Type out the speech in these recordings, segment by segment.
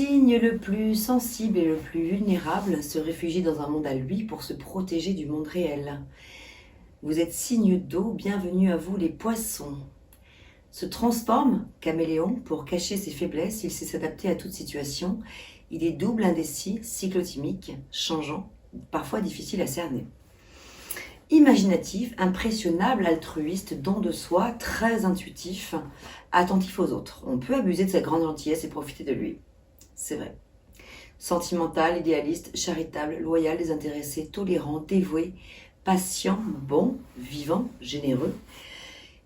signe le plus sensible et le plus vulnérable se réfugie dans un monde à lui pour se protéger du monde réel. Vous êtes signe d'eau, bienvenue à vous les poissons. Se transforme, caméléon, pour cacher ses faiblesses, il sait s'adapter à toute situation. Il est double, indécis, cyclotimique, changeant, parfois difficile à cerner. Imaginatif, impressionnable, altruiste, don de soi, très intuitif, attentif aux autres. On peut abuser de sa grande gentillesse et profiter de lui. C'est vrai. Sentimental, idéaliste, charitable, loyal, désintéressé, tolérant, dévoué, patient, bon, vivant, généreux.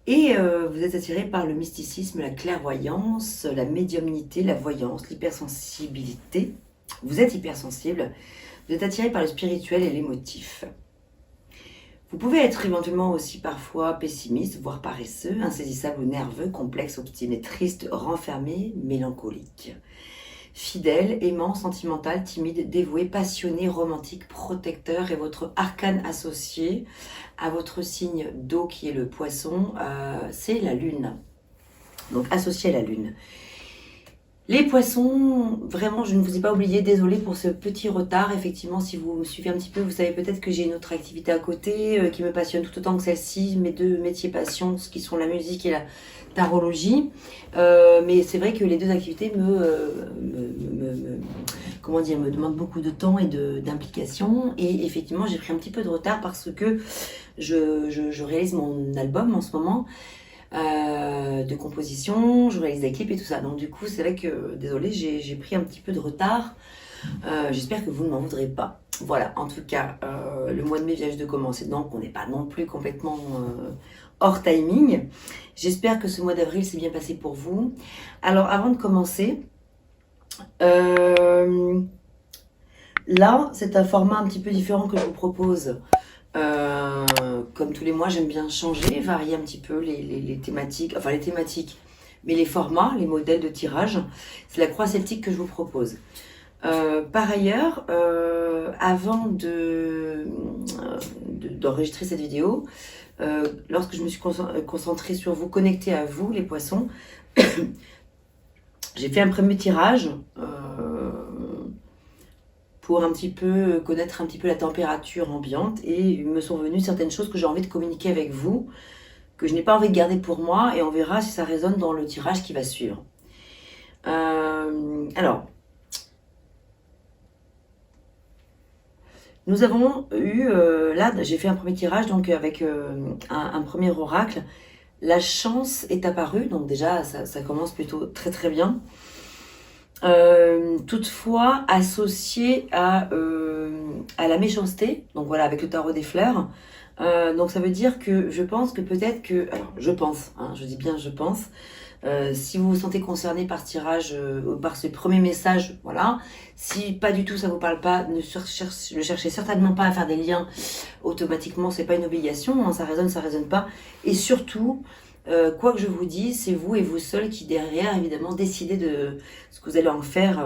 Et vous êtes attiré par le mysticisme, la clairvoyance, la médiumnité, la voyance, l'hypersensibilité. Vous êtes hypersensible. Vous êtes attiré par le spirituel et l'émotif. Vous pouvez être éventuellement aussi parfois pessimiste, voire paresseux, insaisissable ou nerveux, complexe, obstiné, triste, renfermé, mélancolique. Fidèle, aimant, sentimental, timide, dévoué, passionné, romantique, protecteur. Et votre arcane associé à votre signe d'eau qui est le poisson, c'est la lune. Donc associé à la lune. Les poissons, vraiment, je ne vous ai pas oublié, désolée pour ce petit retard. Effectivement, si vous me suivez un petit peu, vous savez peut-être que j'ai une autre activité à côté qui me passionne tout autant que celle-ci, mes deux métiers passions, ce qui sont la musique et la tarologie. Mais c'est vrai que les deux activités me demandent beaucoup de temps et d'implication. Et effectivement, j'ai pris un petit peu de retard parce que je réalise mon album en ce moment. De composition, je réalise des clips et tout ça. Donc du coup, c'est vrai que, désolée, j'ai pris un petit peu de retard. J'espère que vous ne m'en voudrez pas. Voilà, en tout cas, le mois de mai vient juste de commencer, donc on n'est pas non plus complètement hors timing. J'espère que ce mois d'avril s'est bien passé pour vous. Alors, avant de commencer, là, c'est un format un petit peu différent que je vous propose. Comme tous les mois, j'aime bien changer, varier un petit peu les thématiques, enfin les thématiques, mais les formats, les modèles de tirage. C'est la croix celtique que je vous propose. Par ailleurs, avant d'enregistrer cette vidéo, lorsque je me suis concentrée sur vous, connectée à vous, les poissons, j'ai fait un premier tirage pour un petit peu connaître un petit peu la température ambiante et il me sont venues certaines choses que j'ai envie de communiquer avec vous, que je n'ai pas envie de garder pour moi et on verra si ça résonne dans le tirage qui va suivre. Alors, nous avons eu, là j'ai fait un premier tirage donc avec un premier oracle. La chance est apparue, donc déjà ça commence plutôt très très bien. Toutefois associé à la méchanceté, donc voilà, avec le tarot des fleurs. Donc ça veut dire que je pense que peut-être que, alors je pense, hein, je dis bien je pense, si vous vous sentez concerné par ce tirage, par ce premier message, voilà. Si pas du tout ça vous parle pas, ne cherchez certainement pas à faire des liens automatiquement, c'est pas une obligation, hein, ça résonne pas. Et surtout, quoi que je vous dise, c'est vous et vous seul qui derrière évidemment décidez de ce que vous allez en faire.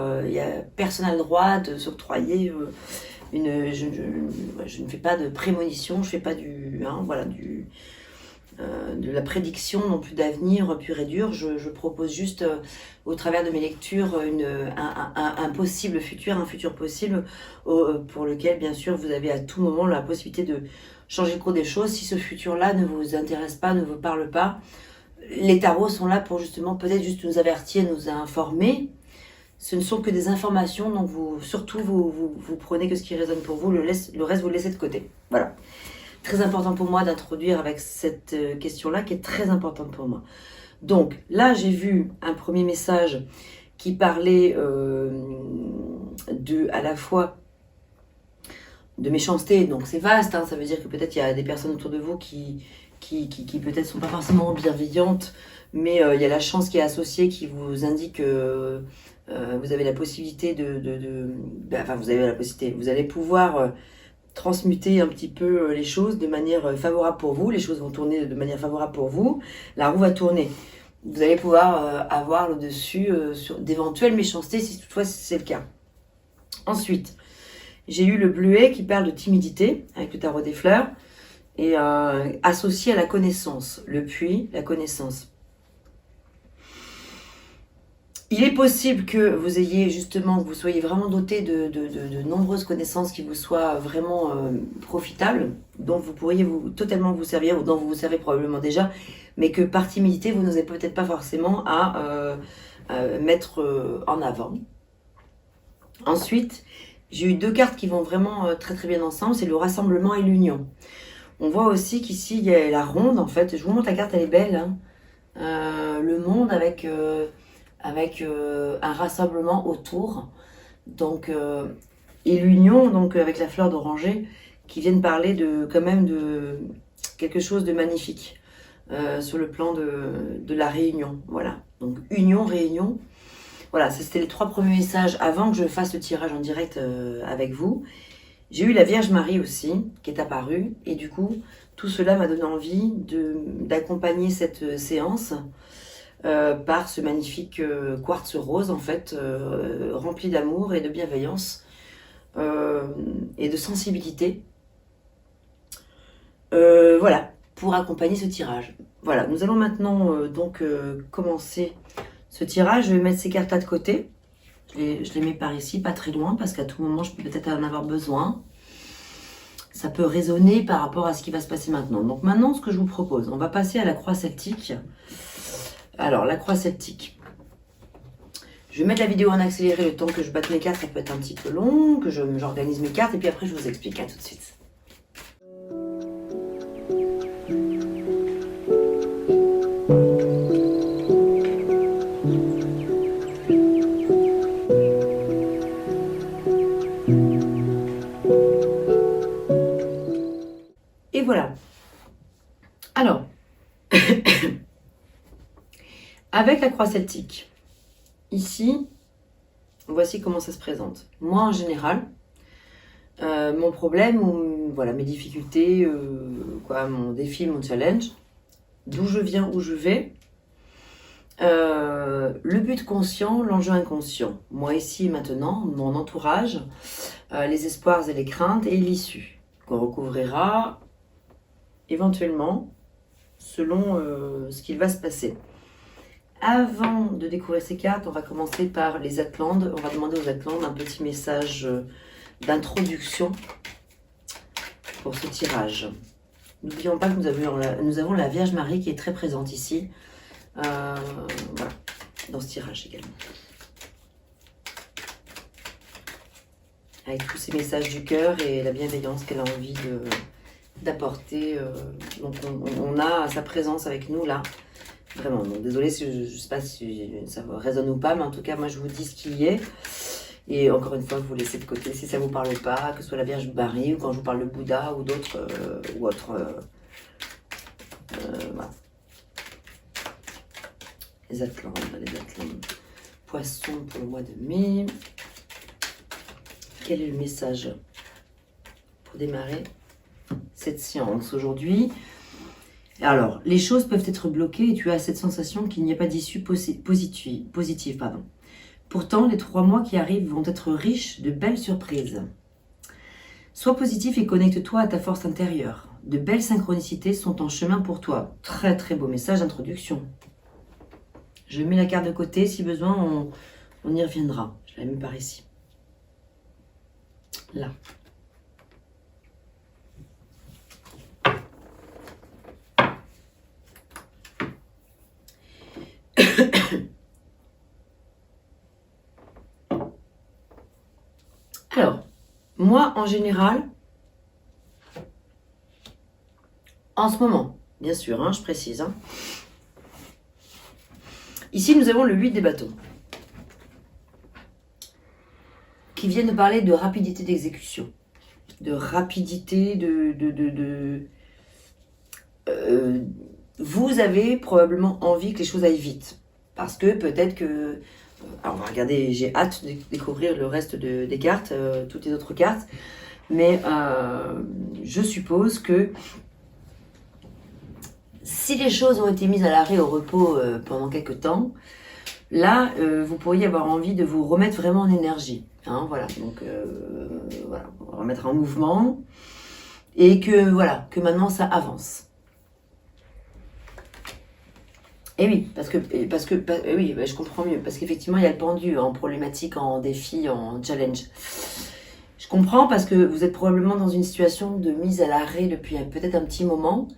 Personne n'a le droit de s'octroyer je ne fais pas de prémonition, je fais pas de la prédiction non plus d'avenir pur et dur. Je propose juste au travers de mes lectures un possible futur, un futur possible pour lequel bien sûr vous avez à tout moment la possibilité de changer le cours des choses. Si ce futur-là ne vous intéresse pas, ne vous parle pas, les tarots sont là pour justement peut-être juste nous avertir, nous informer. Ce ne sont que des informations, donc vous prenez que ce qui résonne pour vous, le reste vous le laissez de côté. Voilà. Très important pour moi d'introduire avec cette question-là qui est très importante pour moi. Donc là, j'ai vu un premier message qui parlait à la fois de méchanceté, donc c'est vaste, hein, ça veut dire que peut-être il y a des personnes autour de vous qui peut-être sont pas forcément bienveillantes, mais il y a la chance qui est associée qui vous indique vous avez la possibilité vous allez pouvoir transmuter un petit peu les choses de manière favorable pour vous, les choses vont tourner de manière favorable pour vous, la roue va tourner. Vous allez pouvoir avoir le dessus sur d'éventuelles méchancetés si toutefois c'est le cas. Ensuite, j'ai eu le bleuet qui parle de timidité avec le tarot des fleurs et associé à la connaissance, le puits, la connaissance. Il est possible que vous ayez justement, que vous soyez vraiment doté de nombreuses connaissances qui vous soient vraiment profitables, dont vous pourriez totalement vous servir, ou dont vous vous servez probablement déjà, mais que par timidité, vous n'osez peut-être pas forcément à mettre en avant. Ensuite, j'ai eu deux cartes qui vont vraiment très très bien ensemble, c'est le rassemblement et l'union. On voit aussi qu'ici, il y a la ronde, en fait. Je vous montre la carte, elle est belle. Hein. Le monde avec un rassemblement autour. Donc, et l'union, donc avec la fleur d'oranger, qui viennent parler quand même de quelque chose de magnifique sur le plan de la réunion. Voilà. Donc, union, réunion. Voilà, ça c'était les 3 premiers messages avant que je fasse le tirage en direct avec vous. J'ai eu la Vierge Marie aussi, qui est apparue, et du coup, tout cela m'a donné envie d'accompagner cette séance par ce magnifique quartz rose, en fait, rempli d'amour et de bienveillance et de sensibilité. Voilà, pour accompagner ce tirage. Voilà, nous allons maintenant commencer ce tirage. Je vais mettre ces cartes-là de côté. Je les mets par ici, pas très loin, parce qu'à tout moment, je peux peut-être en avoir besoin. Ça peut résonner par rapport à ce qui va se passer maintenant. Donc maintenant, ce que je vous propose, on va passer à la croix celtique. Alors, la croix celtique. Je vais mettre la vidéo en accéléré le temps que je batte mes cartes. Ça peut être un petit peu long, que j'organise mes cartes, et puis après, je vous explique. À tout de suite. Et voilà. Alors, avec la croix celtique, ici, voici comment ça se présente. Moi, en général, mon problème, ou voilà, mes difficultés, mon défi, mon challenge, d'où je viens, où je vais, le but conscient, l'enjeu inconscient. Moi, ici, maintenant, mon entourage, les espoirs et les craintes et l'issue, qu'on recouvrira éventuellement selon ce qu'il va se passer. Avant de découvrir ces cartes, on va commencer par les Atlantes. On va demander aux Atlantes un petit message d'introduction pour ce tirage. N'oublions pas que nous avons la Vierge Marie qui est très présente ici, voilà, dans ce tirage également. Avec tous ces messages du cœur et la bienveillance qu'elle a envie d'apporter. Donc on a sa présence avec nous là. Vraiment, donc désolée si je ne sais pas si ça résonne ou pas, mais en tout cas, moi je vous dis ce qui y est. Et encore une fois, vous laissez de côté si ça ne vous parle pas, que ce soit la Vierge Marie ou quand je vous parle de Bouddha ou d'autres ou autres. Voilà. Les Atlantes. Poisson pour le mois de mai. Quel est le message pour démarrer cette séance aujourd'hui? Alors, les choses peuvent être bloquées et tu as cette sensation qu'il n'y a pas d'issue positive. Pourtant, les 3 mois qui arrivent vont être riches de belles surprises. Sois positif et connecte-toi à ta force intérieure. De belles synchronicités sont en chemin pour toi. Très très beau message d'introduction. Je mets la carte de côté, si besoin, on y reviendra. Je la mets par ici. Là. Alors, moi, en général, en ce moment, bien sûr, hein, je précise. Hein, ici, nous avons le 8 des bâtons, qui vient de parler de rapidité d'exécution, de rapidité vous avez probablement envie que les choses aillent vite, parce que peut-être que... Alors on va regarder, j'ai hâte de découvrir le reste des cartes, toutes les autres cartes, mais je suppose que si les choses ont été mises à l'arrêt, au repos pendant quelques temps, là vous pourriez avoir envie de vous remettre vraiment en énergie. Hein, voilà, donc voilà, on va remettre en mouvement et que voilà, que maintenant ça avance. Et oui, oui, bah, je comprends mieux. Parce qu'effectivement, il y a le pendu en problématique, en défi, en challenge. Je comprends parce que vous êtes probablement dans une situation de mise à l'arrêt depuis peut-être un petit moment.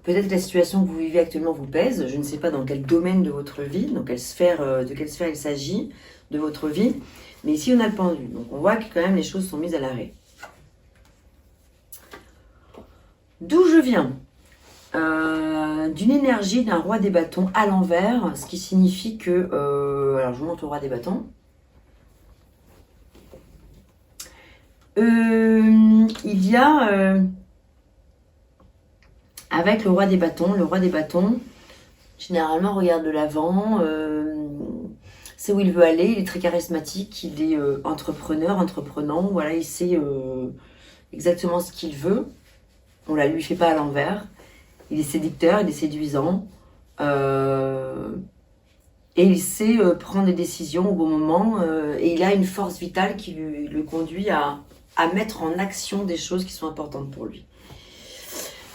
Peut-être que la situation que vous vivez actuellement vous pèse. Je ne sais pas dans quel domaine de votre vie, de quelle sphère il s'agit de votre vie. Mais ici, on a le pendu. Donc, on voit que quand même les choses sont mises à l'arrêt. D'où je viens d'une énergie d'un roi des bâtons à l'envers, ce qui signifie que... alors, je vous montre le roi des bâtons. Il y a... avec le roi des bâtons, généralement regarde de l'avant, c'est où il veut aller, il est très charismatique, il est entreprenant, voilà, il sait exactement ce qu'il veut. On ne la lui fait pas à l'envers. Il est séducteur, il est séduisant. Et il sait prendre des décisions au bon moment. Et il a une force vitale qui le conduit à mettre en action des choses qui sont importantes pour lui.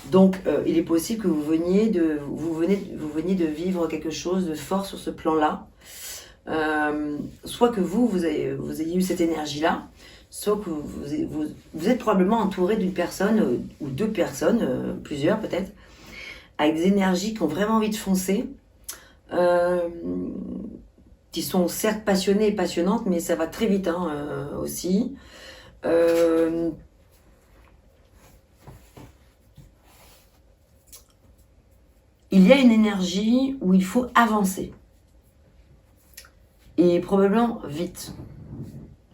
Donc, il est possible que vous veniez de vivre quelque chose de fort sur ce plan-là. Soit que vous ayez eu cette énergie-là, soit que vous êtes probablement entouré d'une personne ou deux personnes, plusieurs peut-être, avec des énergies qui ont vraiment envie de foncer, qui sont certes passionnées et passionnantes, mais ça va très vite aussi. Il y a une énergie où il faut avancer. Et probablement vite.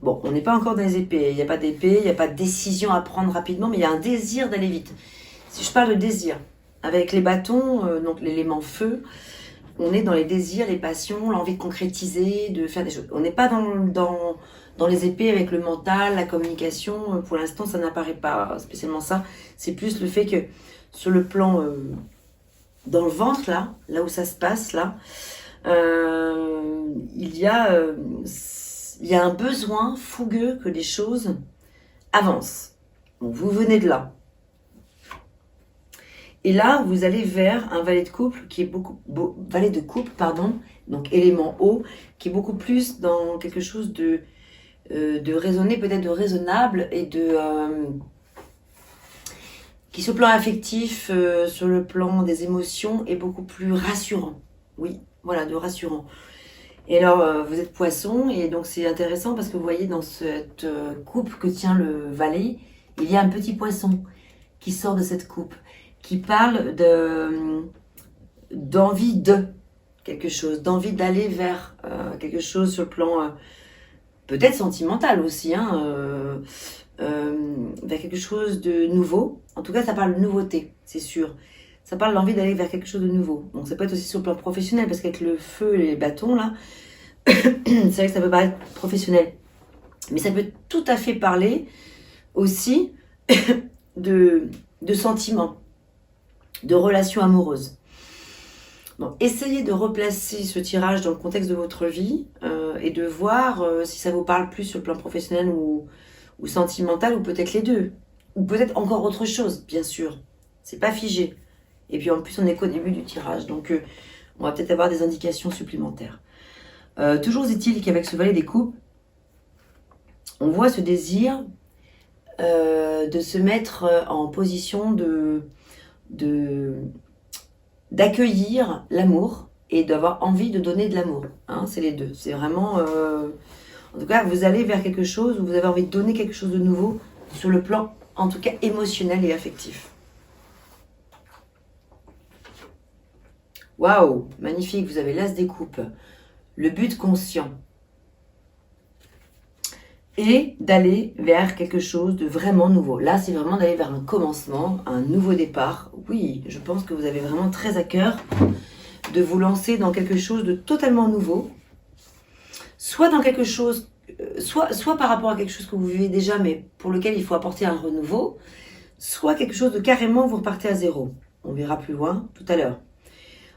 Bon, on n'est pas encore dans les épées. Il n'y a pas d'épée, il n'y a pas de décision à prendre rapidement, mais il y a un désir d'aller vite. Si je parle de désir, avec les bâtons, donc l'élément feu, on est dans les désirs, les passions, l'envie de concrétiser, de faire des choses. On n'est pas dans les épées avec le mental, la communication. Pour l'instant, ça n'apparaît pas spécialement ça. C'est plus le fait que sur le plan, dans le ventre, là où ça se passe, là, il y a un besoin fougueux que les choses avancent. Donc, vous venez de là. Et là, vous allez vers un valet de couple qui est donc élément eau, qui est beaucoup plus dans quelque chose de raisonné, peut-être de raisonnable et qui sur le plan affectif, sur le plan des émotions, est beaucoup plus rassurant. Oui, voilà, de rassurant. Et alors, vous êtes poisson, et donc c'est intéressant parce que vous voyez dans cette coupe que tient le valet, il y a un petit poisson qui sort de cette coupe, qui parle d'envie de quelque chose, d'envie d'aller vers quelque chose sur le plan peut-être sentimental aussi, vers quelque chose de nouveau. En tout cas, ça parle de nouveauté, c'est sûr. Ça parle d'envie d'aller vers quelque chose de nouveau. Donc ça peut être aussi sur le plan professionnel, parce qu'avec le feu et les bâtons, là, c'est vrai que ça peut paraître professionnel. Mais ça peut tout à fait parler aussi de sentiments, de relations amoureuses. Donc, essayez de replacer ce tirage dans le contexte de votre vie et de voir si ça vous parle plus sur le plan professionnel ou sentimental, ou peut-être les deux. Ou peut-être encore autre chose, bien sûr. C'est pas figé. Et puis en plus, on n'est qu'au début du tirage. Donc, on va peut-être avoir des indications supplémentaires. Toujours est-il qu'avec ce valet des coupes, on voit ce désir de se mettre en position d'accueillir l'amour et d'avoir envie de donner de l'amour. C'est les deux. C'est vraiment... en tout cas, vous allez vers quelque chose où vous avez envie de donner quelque chose de nouveau sur le plan, en tout cas, émotionnel et affectif. Waouh, magnifique, vous avez l'as des coupes. Le but conscient. Et d'aller vers quelque chose de vraiment nouveau. Là, c'est vraiment d'aller vers un commencement, un nouveau départ. Oui, je pense que vous avez vraiment très à cœur de vous lancer dans quelque chose de totalement nouveau. Soit dans quelque chose, soit par rapport à quelque chose que vous vivez déjà, mais pour lequel il faut apporter un renouveau. Soit quelque chose de carrément, vous repartez à zéro. On verra plus loin tout à l'heure.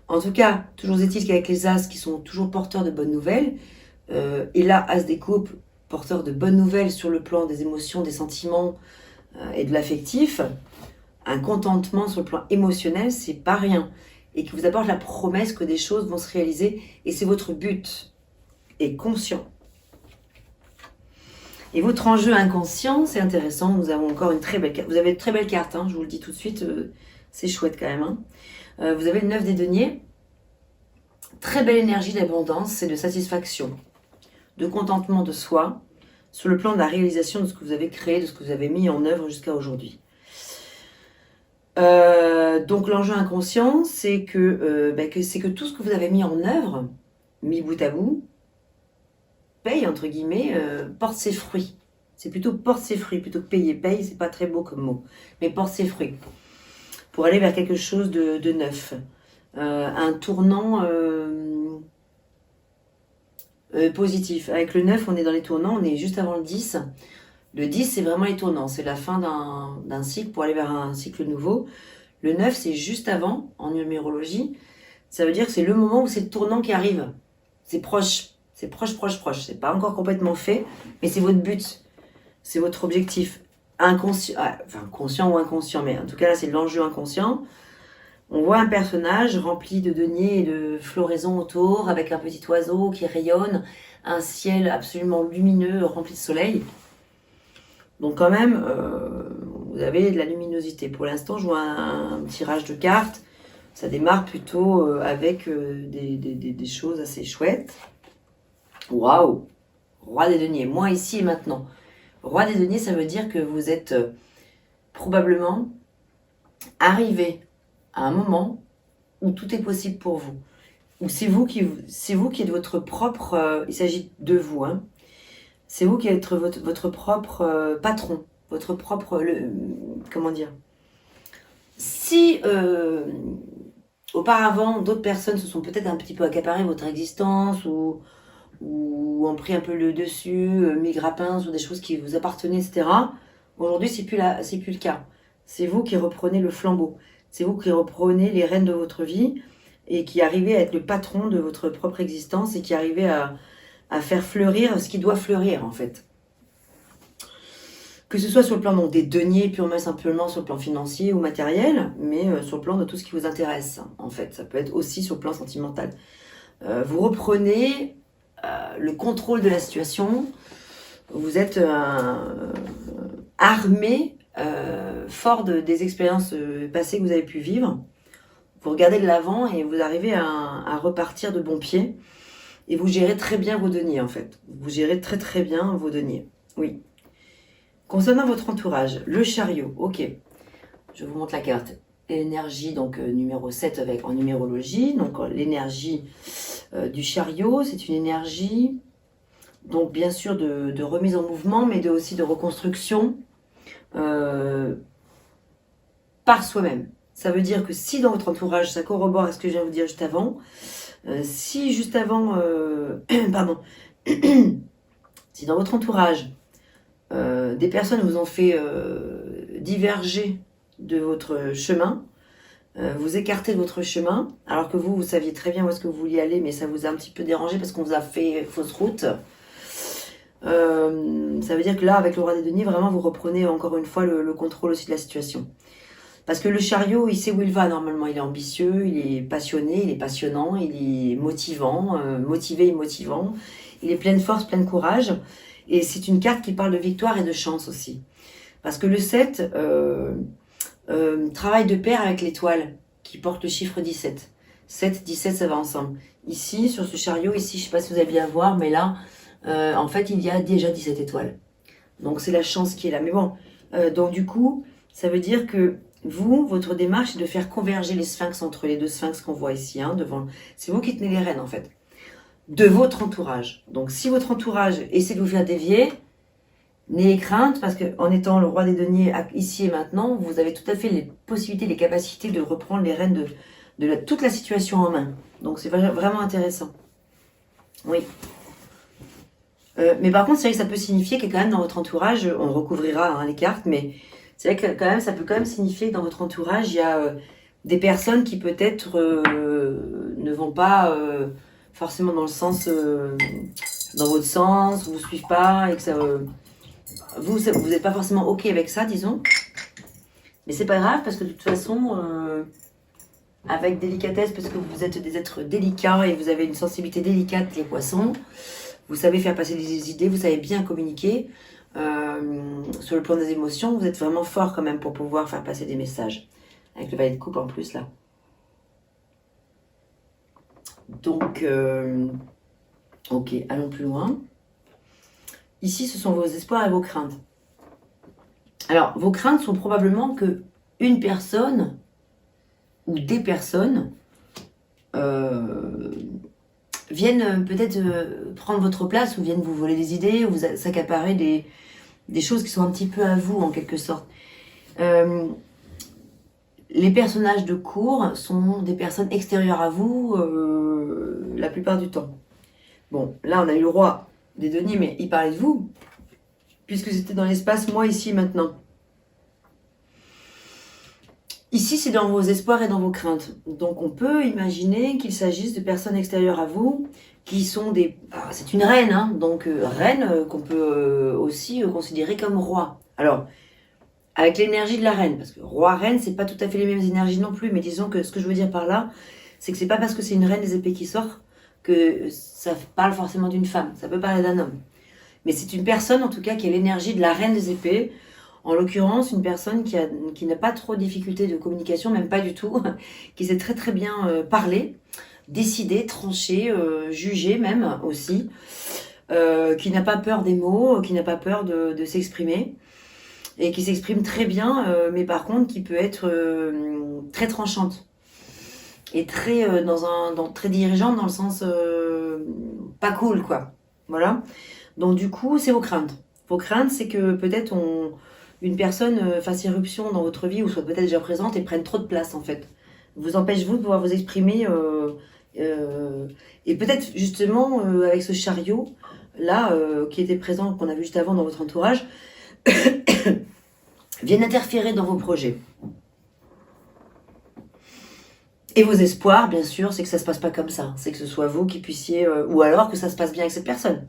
En tout cas, toujours est-il qu'avec les As qui sont toujours porteurs de bonnes nouvelles, et là, As des coupes, porteur de bonnes nouvelles sur le plan des émotions, des sentiments et de l'affectif, un contentement sur le plan émotionnel, c'est pas rien. et qui vous apporte la promesse que des choses vont se réaliser et c'est votre but et conscient. Et votre enjeu inconscient, c'est intéressant, nous avons encore une très belle carte. Vous avez une très belle carte, hein, je vous le dis tout de suite, c'est chouette quand même. Hein. Vous avez le 9 des deniers, très belle énergie d'abondance et de satisfaction, de contentement de soi, sur le plan de la réalisation de ce que vous avez créé, de ce que vous avez mis en œuvre jusqu'à aujourd'hui. Donc l'enjeu inconscient, c'est que tout ce que vous avez mis en œuvre, mis bout à bout, paye, entre guillemets, porte ses fruits. C'est plutôt porte ses fruits, plutôt que payer. Paye, c'est pas très beau comme mot, mais porte ses fruits. Pour aller vers quelque chose de neuf. Un tournant positif. Avec le 9, on est dans les tournants, on est juste avant le 10. Le 10, c'est vraiment les tournants. C'est la fin d'un cycle pour aller vers un cycle nouveau. Le 9, c'est juste avant, en numérologie. Ça veut dire que c'est le moment où c'est le tournant qui arrive. C'est proche. C'est proche. C'est pas encore complètement fait, mais c'est votre but. C'est votre objectif. Inconscient, enfin conscient ou inconscient, mais en tout cas là, c'est l'enjeu inconscient. On voit un personnage rempli de deniers et de floraisons autour, avec un petit oiseau qui rayonne, un ciel absolument lumineux, rempli de soleil. Donc quand même, vous avez de la luminosité. Pour l'instant, je vois un tirage de cartes. Ça démarre plutôt avec des choses assez chouettes. Waouh! Roi des deniers, moi ici et maintenant. Roi des deniers, ça veut dire que vous êtes probablement arrivé à un moment où tout est possible pour vous. Où c'est vous qui êtes votre propre... il s'agit de vous, hein. C'est vous qui êtes votre propre patron. Votre propre... comment dire? Si auparavant, d'autres personnes se sont peut-être un petit peu accaparées votre existence ou ont pris un peu le dessus, mis grappin sur des choses qui vous appartenaient, etc. Aujourd'hui, c'est plus le cas. C'est vous qui reprenez le flambeau. C'est vous qui reprenez les rênes de votre vie et qui arrivez à être le patron de votre propre existence et qui arrivez à faire fleurir ce qui doit fleurir, en fait. Que ce soit sur le plan donc, des deniers, purement simplement sur le plan financier ou matériel, mais sur le plan de tout ce qui vous intéresse, en fait. Ça peut être aussi sur le plan sentimental. Vous reprenez le contrôle de la situation. Vous êtes armé, fort des expériences passées que vous avez pu vivre. Vous regardez de l'avant et vous arrivez à repartir de bon pied. Et vous gérez très bien vos deniers, en fait. Vous gérez très très bien vos deniers. Oui. Concernant votre entourage, le chariot, ok. Je vous montre la carte. L'énergie, donc numéro 7 en numérologie. Donc l'énergie du chariot, c'est une énergie, donc bien sûr de remise en mouvement, mais aussi de reconstruction par soi-même. Ça veut dire que si dans votre entourage, ça corrobore à ce que je viens de vous dire juste avant, si juste avant, pardon, si dans votre entourage, des personnes vous ont fait diverger de votre chemin, vous écartez de votre chemin, alors que vous saviez très bien où est-ce que vous vouliez aller, mais ça vous a un petit peu dérangé parce qu'on vous a fait fausse route. Ça veut dire que là, avec le roi des deniers, vraiment, vous reprenez encore une fois le contrôle aussi de la situation. Parce que le chariot, il sait où il va normalement. Il est ambitieux, il est passionné, il est passionnant, il est motivant, motivé et motivant. Il est plein de force, plein de courage. Et c'est une carte qui parle de victoire et de chance aussi. Parce que le 7 travaille de pair avec l'étoile qui porte le chiffre 17. 7, 17, ça va ensemble. Ici, sur ce chariot, ici, je ne sais pas si vous avez bien voir, mais là, en fait, il y a déjà 17 étoiles. Donc, c'est la chance qui est là. Mais bon, donc du coup, ça veut dire que vous, votre démarche, c'est de faire converger les sphinx entre les deux sphinx qu'on voit ici, hein, devant. C'est vous qui tenez les rênes, en fait, de votre entourage. Donc, si votre entourage essaie de vous faire dévier, n'ayez crainte, parce qu'en étant le roi des deniers ici et maintenant, vous avez tout à fait les possibilités, les capacités de reprendre les rênes de toute la situation en main. Donc, c'est vraiment intéressant. Oui. Mais par contre, c'est vrai que ça peut signifier que quand même dans votre entourage, on recouvrira hein, les cartes, mais c'est vrai que quand même, ça peut quand même signifier que dans votre entourage, il y a des personnes qui peut-être ne vont pas forcément dans le sens, dans votre sens, vous suivent pas, et que ça, vous n'êtes pas forcément ok avec ça, disons. Mais c'est pas grave parce que de toute façon, avec délicatesse, parce que vous êtes des êtres délicats et vous avez une sensibilité délicate, les poissons. Vous savez faire passer des idées, vous savez bien communiquer. Sur le plan des émotions, vous êtes vraiment fort quand même pour pouvoir faire passer des messages. Avec le valet de coupe en plus, là. Donc, ok, allons plus loin. Ici, ce sont vos espoirs et vos craintes. Alors, vos craintes sont probablement que une personne ou des personnes viennent peut-être prendre votre place ou viennent vous voler des idées ou vous s'accaparer des choses qui sont un petit peu à vous en quelque sorte. Les personnages de cours sont des personnes extérieures à vous la plupart du temps. Bon, là on a eu le roi des deniers, mais il parlait de vous, puisque c'était dans l'espace moi, ici, maintenant. Ici, c'est dans vos espoirs et dans vos craintes. Donc, on peut imaginer qu'il s'agisse de personnes extérieures à vous, qui sont des... Ah, c'est une reine, hein, donc reine qu'on peut aussi considérer comme roi. Alors, avec l'énergie de la reine, parce que roi-reine, c'est pas tout à fait les mêmes énergies non plus, mais disons que ce que je veux dire par là, c'est que c'est pas parce que c'est une reine des épées qui sort que ça parle forcément d'une femme, ça peut parler d'un homme. Mais c'est une personne, en tout cas, qui a l'énergie de la reine des épées. En l'occurrence, une personne qui n'a pas trop de difficultés de communication, même pas du tout, qui sait très très bien parler, décider, trancher, juger même aussi, qui n'a pas peur des mots, qui n'a pas peur de s'exprimer, et qui s'exprime très bien, mais par contre qui peut être très tranchante, et très, très dirigeante dans le sens pas cool, quoi. Voilà. Donc du coup, c'est vos craintes. Vos craintes, c'est que peut-être une personne fasse irruption dans votre vie ou soit peut-être déjà présente et prenne trop de place en fait. Vous empêche vous de pouvoir vous exprimer et peut-être justement avec ce chariot là qui était présent, qu'on a vu juste avant dans votre entourage, viennent interférer dans vos projets. Et vos espoirs, bien sûr, c'est que ça se passe pas comme ça. C'est que ce soit vous qui puissiez, ou alors que ça se passe bien avec cette personne.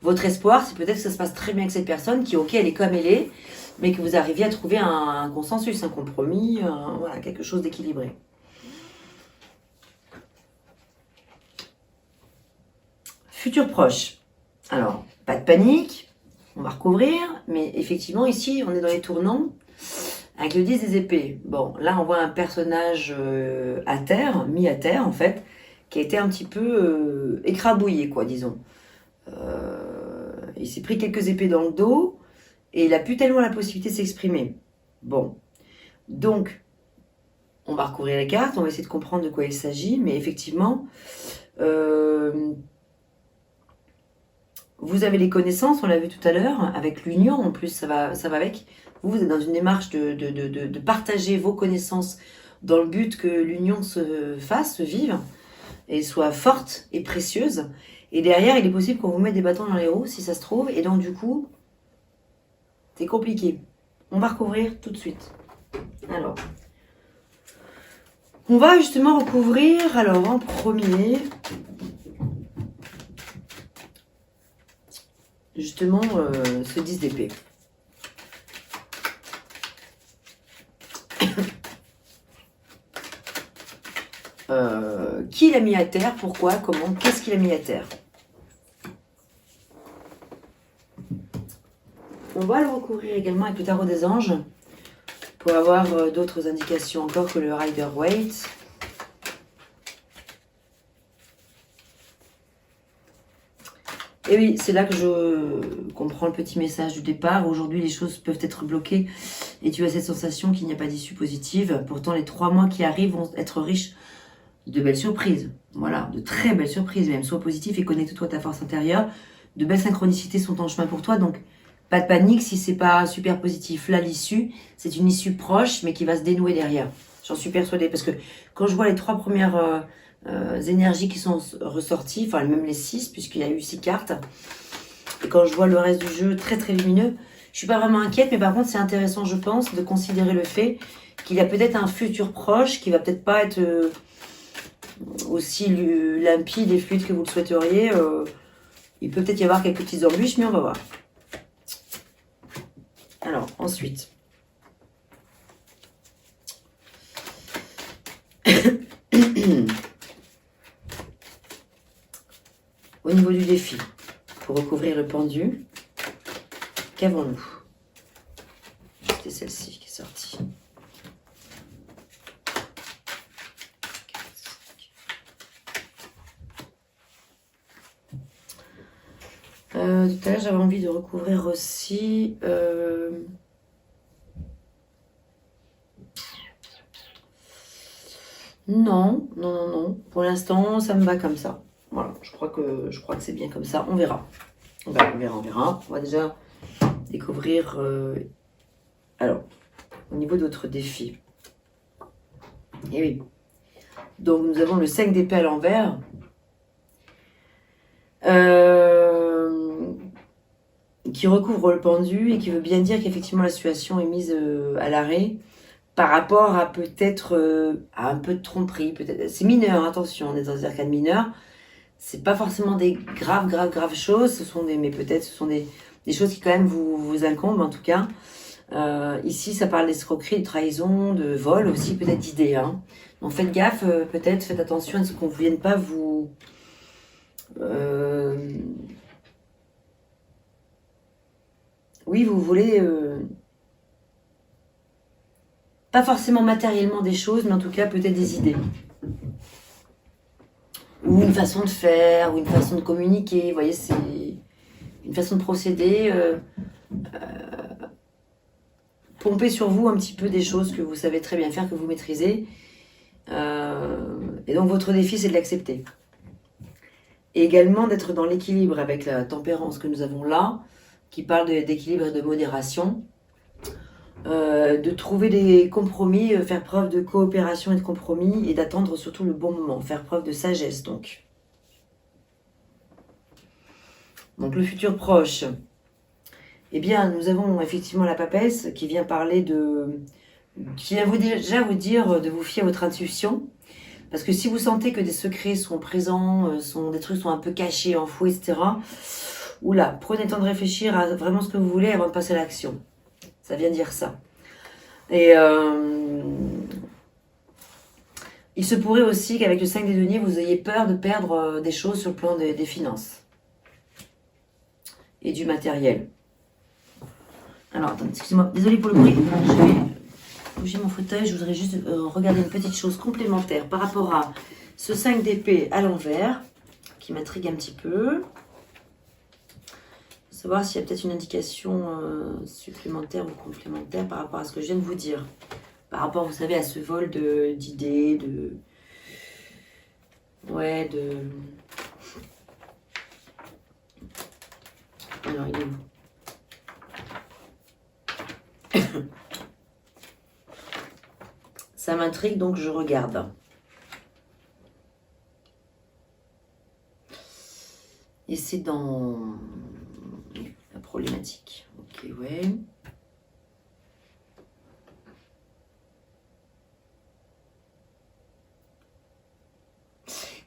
Votre espoir, c'est peut-être que ça se passe très bien avec cette personne, qui, ok, elle est comme elle est, mais que vous arriviez à trouver un consensus, un compromis, voilà, quelque chose d'équilibré. Futur proche. Alors, pas de panique, on va recouvrir, mais effectivement, ici, on est dans les tournants. Avec le 10 des épées, bon, là on voit un personnage à terre, mis à terre en fait, qui a été un petit peu écrabouillé, quoi, disons. Il s'est pris quelques épées dans le dos et il a plus tellement la possibilité de s'exprimer. Bon, donc, on va recouvrir les cartes, on va essayer de comprendre de quoi il s'agit, mais effectivement, vous avez les connaissances, on l'a vu tout à l'heure, avec l'union, en plus ça va avec. Vous êtes dans une démarche de partager vos connaissances dans le but que l'union se fasse, se vive, et soit forte et précieuse. Et derrière, il est possible qu'on vous mette des bâtons dans les roues, si ça se trouve, et donc du coup, c'est compliqué. On va recouvrir tout de suite. Alors, on va justement recouvrir, alors en premier, justement ce 10 d'épée. Qui l'a mis à terre, pourquoi, comment, qu'est-ce qu'il a mis à terre? On va le recouvrir également avec le tarot des anges pour avoir d'autres indications encore que le Rider-Waite. Et oui, c'est là que je comprends le petit message du départ. Aujourd'hui, les choses peuvent être bloquées et tu as cette sensation qu'il n'y a pas d'issue positive. Pourtant, les 3 mois qui arrivent vont être riches de belles surprises. Voilà, de très belles surprises même. Sois positif et connecte-toi à ta force intérieure. De belles synchronicités sont en chemin pour toi, donc pas de panique si c'est pas super positif. Là, l'issue, c'est une issue proche, mais qui va se dénouer derrière. J'en suis persuadée, parce que quand je vois les 3 premières énergies qui sont ressorties, enfin même les 6, puisqu'il y a eu 6 cartes, et quand je vois le reste du jeu très très lumineux, je suis pas vraiment inquiète, mais par contre c'est intéressant, je pense, de considérer le fait qu'il y a peut-être un futur proche qui va peut-être pas être aussi limpide et fluide que vous le souhaiteriez. Il peut peut-être y avoir quelques petites embûches, mais on va voir. Alors, ensuite. Au niveau du défi, pour recouvrir le pendu, qu'avons-nous? C'était celle-ci qui est sortie. Tout à l'heure, j'avais envie de recouvrir aussi... Non, non, non, non. Pour l'instant, ça me va comme ça. Voilà, je crois que c'est bien comme ça. On verra. On verra. On va déjà découvrir... Alors, au niveau d'autres défis. Eh oui. Donc, nous avons le 5 d'épée à l'envers. Qui recouvre le pendu et qui veut bien dire qu'effectivement la situation est mise à l'arrêt par rapport à peut-être à un peu de tromperie. Peut-être c'est mineur, attention, on est dans un arcane mineur. C'est pas forcément des graves choses, mais peut-être ce sont des choses qui quand même vous incombent en tout cas. Ici, ça parle d'escroquerie, de trahison, de vol aussi, peut-être d'idées. Hein. Donc faites gaffe, peut-être, faites attention à ce qu'on ne vienne pas vous... Oui, vous voulez... pas forcément matériellement des choses, mais en tout cas peut-être des idées. Ou une façon de faire, ou une façon de communiquer. Vous voyez, c'est une façon de procéder. Pomper sur vous un petit peu des choses que vous savez très bien faire, que vous maîtrisez. Et donc votre défi, c'est de l'accepter. Et également d'être dans l'équilibre avec la tempérance que nous avons là, qui parle d'équilibre et de modération. De trouver des compromis, faire preuve de coopération et de compromis, et d'attendre surtout le bon moment, faire preuve de sagesse donc. Donc le futur proche. Eh bien, nous avons effectivement la papesse qui vient parler qui vient déjà vous dire de vous fier à votre intuition. Parce que si vous sentez que des secrets sont présents, des trucs sont un peu cachés, enfouis, etc. Oula, prenez le temps de réfléchir à vraiment ce que vous voulez avant de passer à l'action. Ça vient dire ça. Et il se pourrait aussi qu'avec le 5 des deniers, vous ayez peur de perdre des choses sur le plan des finances. Et du matériel. Alors, attendez, excusez-moi, désolée pour le bruit. Je vais bouger mon fauteuil. Je voudrais juste regarder une petite chose complémentaire par rapport à ce 5 d'épée à l'envers, qui m'intrigue un petit peu. Savoir s'il y a peut-être une indication supplémentaire ou complémentaire par rapport à ce que je viens de vous dire. Par rapport, vous savez, à ce vol d'idées, Ouais, Alors, il est où? Ça m'intrigue, donc je regarde. Et c'est dans la problématique. Ok, ouais.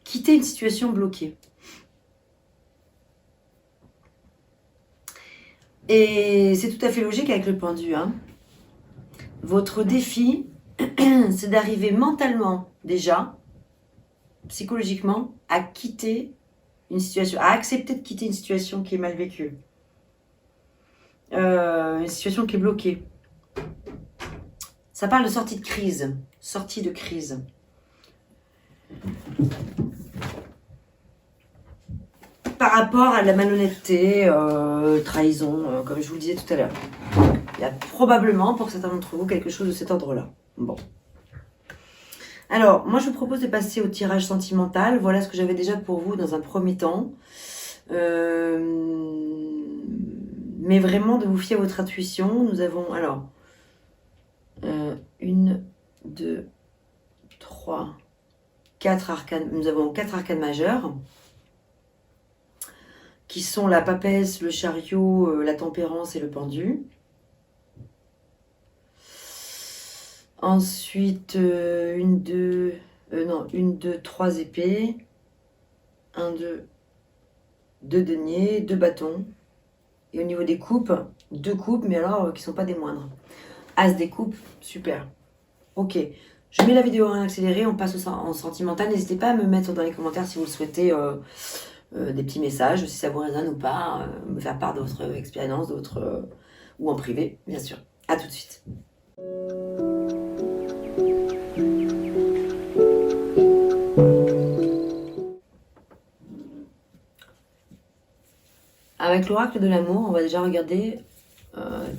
Quitter une situation bloquée. Et c'est tout à fait logique avec le pendu. Hein. Votre défi, c'est d'arriver mentalement, déjà, psychologiquement, à quitter une situation, à accepter de quitter une situation qui est mal vécue. Une situation qui est bloquée. Ça parle de sortie de crise. Sortie de crise. Par rapport à la malhonnêteté, trahison, comme je vous le disais tout à l'heure. Il y a probablement, pour certains d'entre vous, quelque chose de cet ordre-là. Bon. Alors, moi, je vous propose de passer au tirage sentimental. Voilà ce que j'avais déjà pour vous dans un premier temps. Mais vraiment, de vous fier à votre intuition. Nous avons, alors, 1, 2, 3, 4 arcanes. Nous avons 4 arcanes majeures, qui sont la papesse, le chariot, la tempérance et le pendu. Ensuite, 1, 2, 3 épées. 1, 2, 2 deniers, 2 bâtons. Et au niveau des coupes, 2 coupes, mais alors qui ne sont pas des moindres. As des coupes, super. Ok, je mets la vidéo en accéléré, on passe en sentimental. N'hésitez pas à me mettre dans les commentaires si vous le souhaitez des petits messages, si ça vous résonne ou pas, me faire part de votre expérience, ou en privé, bien sûr. À tout de suite. Avec l'oracle de l'amour, on va déjà regarder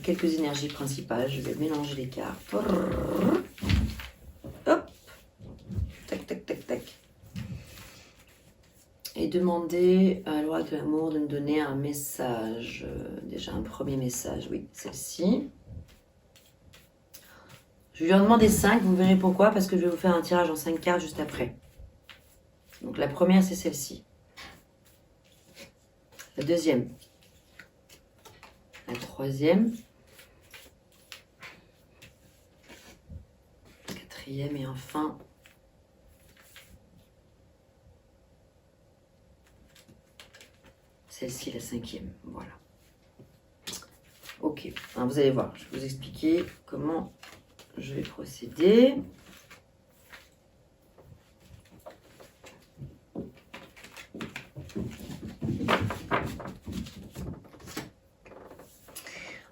quelques énergies principales. Je vais mélanger les cartes. Hop. Tac, tac, tac, tac. Et demander à l'oracle de l'amour de me donner un message. Déjà un premier message, oui, celle-ci. Je vais lui en demander 5, vous verrez pourquoi, parce que je vais vous faire un tirage en 5 cartes juste après. Donc la première, c'est celle-ci. La deuxième. La troisième. La quatrième et enfin... celle-ci, la cinquième. Voilà. Ok. Alors, vous allez voir, je vais vous expliquer comment je vais procéder.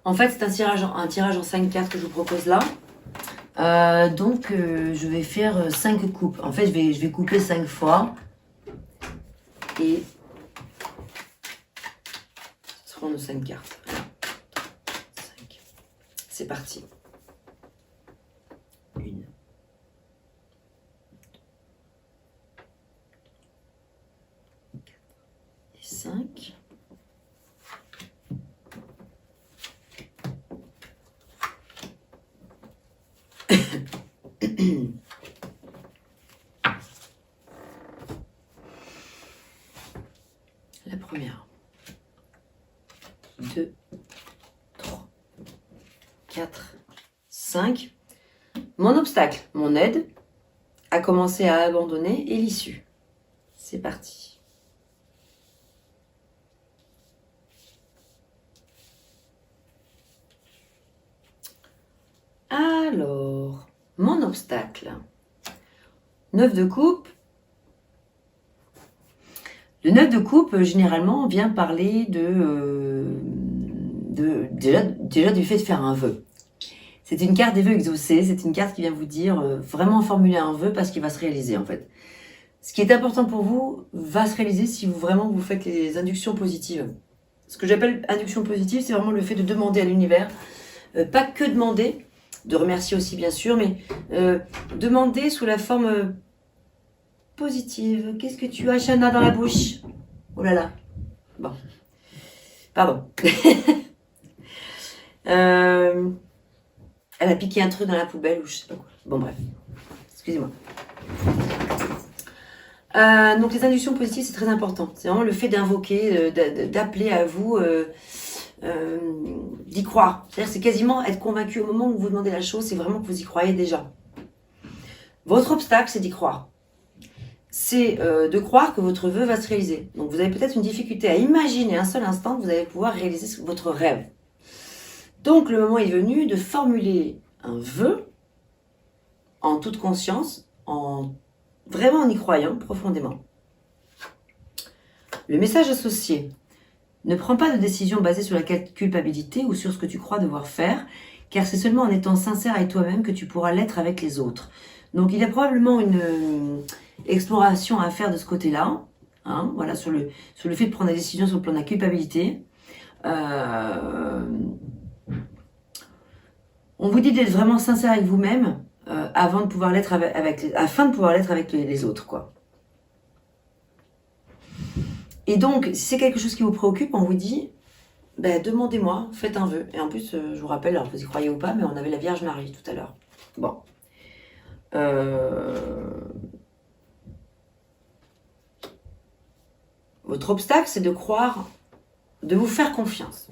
En fait, c'est un tirage en 5 cartes que je vous propose là. Je vais faire 5 coupes. En fait, je vais couper 5 fois. Et ce seront nos 5 cartes. 5. C'est parti. 1. 5. La première. 2, 3, 4, 5. Mon obstacle, mon aide, a commencé à abandonner et l'issue. C'est parti. Alors, mon obstacle. 9 de coupe. Le 9 de coupe, généralement, vient parler déjà du fait de faire un vœu. C'est une carte des vœux exaucés, c'est une carte qui vient vous dire vraiment formuler un vœu parce qu'il va se réaliser en fait. Ce qui est important pour vous va se réaliser si vous faites les inductions positives. Ce que j'appelle induction positive, c'est vraiment le fait de demander à l'univers, pas que demander, de remercier aussi bien sûr, mais demander sous la forme positive. Qu'est-ce que tu as, Chana, dans la bouche? Oh là là. Bon. Pardon. Elle a piqué un truc dans la poubelle ou je sais pas quoi. Bon bref. Excusez-moi. Donc les inductions positives, c'est très important. C'est vraiment le fait d'invoquer, d'appeler à vous, d'y croire. C'est-à-dire c'est quasiment être convaincu au moment où vous demandez la chose, c'est vraiment que vous y croyez déjà. Votre obstacle, c'est d'y croire. C'est de croire que votre vœu va se réaliser. Donc vous avez peut-être une difficulté à imaginer un seul instant que vous allez pouvoir réaliser votre rêve. Donc le moment est venu de formuler un vœu en toute conscience, vraiment en y croyant profondément. Le message associé. Ne prends pas de décision basée sur la culpabilité ou sur ce que tu crois devoir faire, car c'est seulement en étant sincère avec toi-même que tu pourras l'être avec les autres. Donc il y a probablement une exploration à faire de ce côté-là, hein, voilà, sur le fait de prendre des décisions sur le plan de la culpabilité. On vous dit d'être vraiment sincère avec vous-même afin de pouvoir l'être avec les autres, quoi. Et donc, si c'est quelque chose qui vous préoccupe, on vous dit, demandez-moi, faites un vœu. Et en plus, je vous rappelle, alors vous y croyez ou pas, mais on avait la Vierge Marie tout à l'heure. Bon. Votre obstacle, c'est de croire, de vous faire confiance.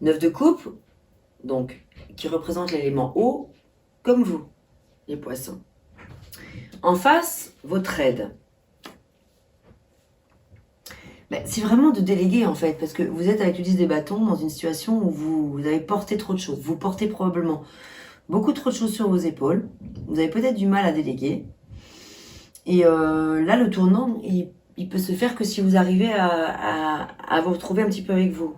9 de coupe, donc, qui représente l'élément eau, comme vous, les poissons. En face, votre aide. C'est vraiment de déléguer en fait, parce que vous êtes avec le 10 des bâtons dans une situation où vous avez porté trop de choses. Vous portez probablement beaucoup trop de choses sur vos épaules. Vous avez peut-être du mal à déléguer. Et là, le tournant, il il peut se faire que si vous arrivez à vous retrouver un petit peu avec vous.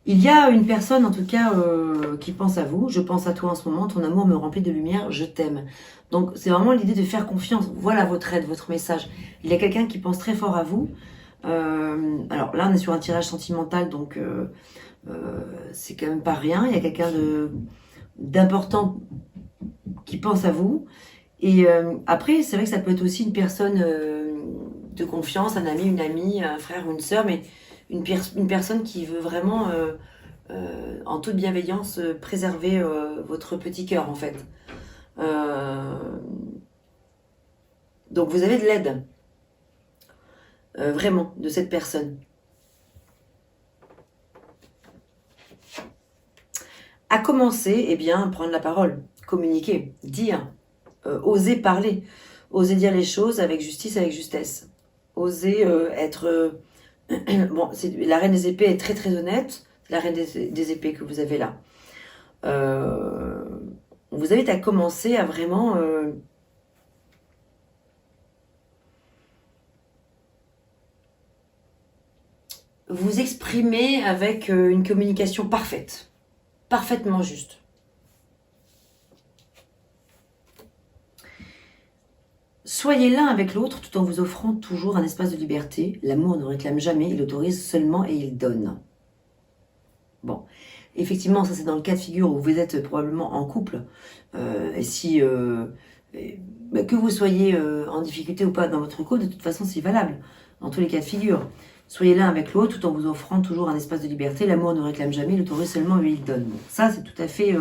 Il y a une personne, en tout cas, qui pense à vous. Je pense à toi en ce moment. Ton amour me remplit de lumière. Je t'aime. Donc, c'est vraiment l'idée de faire confiance. Voilà votre aide, votre message. Il y a quelqu'un qui pense très fort à vous. Alors là, on est sur un tirage sentimental, donc c'est quand même pas rien. Il y a quelqu'un d'important qui pense à vous. Et après, c'est vrai que ça peut être aussi une personne de confiance, un ami, une amie, un frère ou une sœur, mais une personne qui veut vraiment, en toute bienveillance, préserver votre petit cœur, en fait. Donc vous avez de l'aide, vraiment, de cette personne. À commencer, eh bien, prendre la parole, communiquer, dire, oser parler, oser dire les choses avec justice, avec justesse. Oser être... bon, la reine des épées est très très honnête, c'est la reine des épées que vous avez là. On vous invite à commencer à vraiment... vous exprimer avec une communication parfaite, parfaitement juste. Soyez l'un avec l'autre tout en vous offrant toujours un espace de liberté. L'amour ne réclame jamais, il autorise seulement et il donne. Bon, effectivement, ça c'est dans le cas de figure où vous êtes probablement en couple. Et si que vous soyez en difficulté ou pas dans votre couple, de toute façon c'est valable dans tous les cas de figure. Soyez l'un avec l'autre tout en vous offrant toujours un espace de liberté. L'amour ne réclame jamais, il autorise seulement et il donne. Bon, ça c'est tout à fait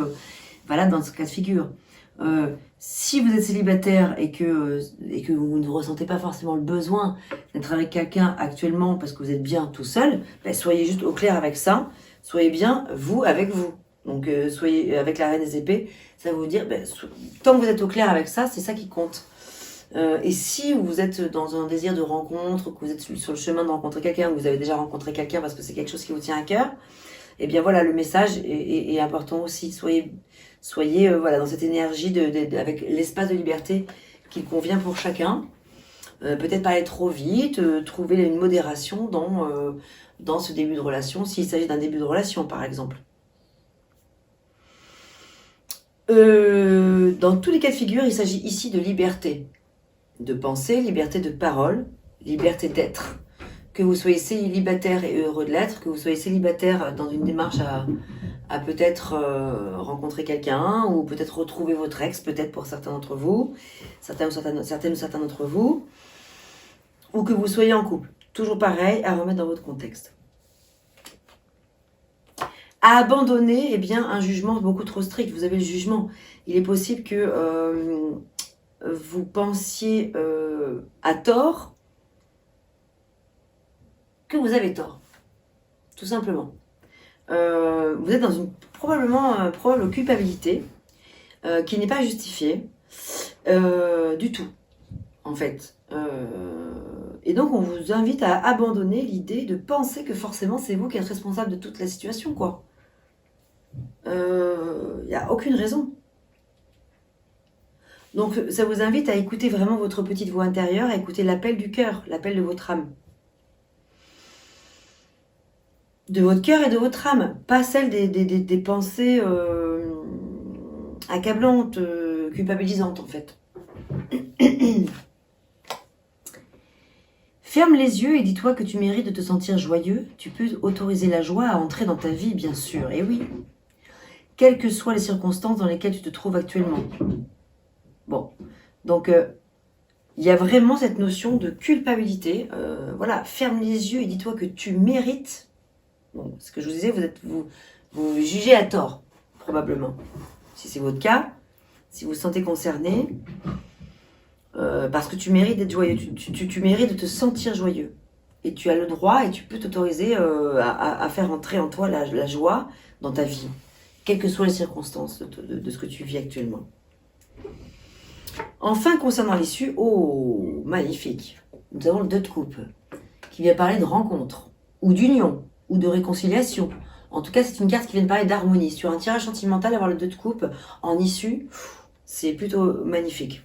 valable dans ce cas de figure. Si vous êtes célibataire et que vous ne ressentez pas forcément le besoin d'être avec quelqu'un actuellement parce que vous êtes bien tout seul, ben soyez juste au clair avec ça. Soyez bien vous avec vous. Donc soyez avec la reine des épées, ça va vous dire, ben, tant que vous êtes au clair avec ça, c'est ça qui compte. Et si vous êtes dans un désir de rencontre, que vous êtes sur le chemin de rencontrer quelqu'un, que vous avez déjà rencontré quelqu'un parce que c'est quelque chose qui vous tient à cœur, eh bien voilà, le message est important aussi. Soyez voilà, dans cette énergie avec l'espace de liberté qui convient pour chacun. Peut-être pas aller trop vite, trouver une modération dans ce début de relation, s'il s'agit d'un début de relation par exemple. Dans tous les cas de figure, il s'agit ici de liberté de pensée, liberté de parole, liberté d'être. Que vous soyez célibataire et heureux de l'être, que vous soyez célibataire dans une démarche à peut-être rencontrer quelqu'un, ou peut-être retrouver votre ex, peut-être pour certains d'entre vous, certaines ou certains d'entre vous, ou que vous soyez en couple. Toujours pareil, à remettre dans votre contexte. À abandonner, eh bien, un jugement beaucoup trop strict. Vous avez le jugement. Il est possible que vous pensiez à tort que vous avez tort. Tout simplement. Vous êtes dans une probable culpabilité qui n'est pas justifiée du tout, en fait. Et donc, on vous invite à abandonner l'idée de penser que forcément, c'est vous qui êtes responsable de toute la situation, quoi. Il n'y a aucune raison. Donc, ça vous invite à écouter vraiment votre petite voix intérieure, à écouter l'appel du cœur, l'appel de votre âme. De votre cœur et de votre âme, pas celle des pensées accablantes, culpabilisantes en fait. Ferme les yeux et dis-toi que tu mérites de te sentir joyeux. Tu peux autoriser la joie à entrer dans ta vie, bien sûr, et oui. Quelles que soient les circonstances dans lesquelles tu te trouves actuellement. Bon, donc il y a vraiment cette notion de culpabilité. Voilà, ferme les yeux et dis-toi que tu mérites. Bon, ce que je vous disais, vous jugez à tort, probablement. Si c'est votre cas, si vous vous sentez concerné, parce que tu mérites d'être joyeux, tu mérites de te sentir joyeux. Et tu as le droit et tu peux t'autoriser à faire entrer en toi la joie dans ta vie, quelles que soient les circonstances de ce que tu vis actuellement. Enfin, concernant l'issue, oh, magnifique. Nous avons le 2 de coupe, qui vient parler de rencontre, ou d'union, ou de réconciliation. En tout cas, c'est une carte qui vient parler d'harmonie. Sur un tirage sentimental, avoir le 2 de coupe en issue, c'est plutôt magnifique.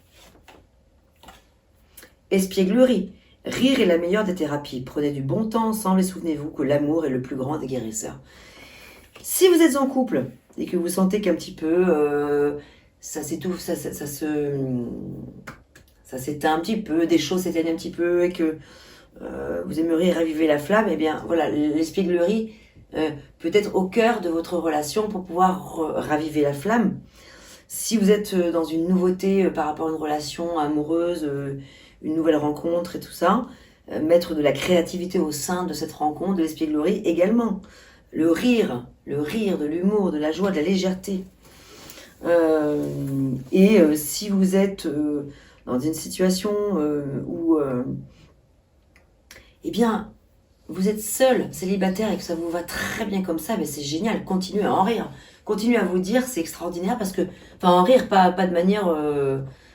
Espièglerie. Rire est la meilleure des thérapies. Prenez du bon temps ensemble et souvenez-vous que l'amour est le plus grand des guérisseurs. Si vous êtes en couple et que vous sentez qu'un petit peu ça s'étouffe, ça s'éteint un petit peu, des choses s'éteignent un petit peu et que vous aimeriez raviver la flamme, eh bien voilà, l'espièglerie peut être au cœur de votre relation pour pouvoir raviver la flamme. Si vous êtes dans une nouveauté par rapport à une relation amoureuse, une nouvelle rencontre et tout ça, mettre de la créativité au sein de cette rencontre, de l'espièglerie également. Le rire, de l'humour, de la joie, de la légèreté. Si vous êtes dans une situation où eh bien, vous êtes seul, célibataire et que ça vous va très bien comme ça, mais c'est génial, continuez à en rire. Continuez à vous dire, c'est extraordinaire parce que, enfin, en rire, pas de manière,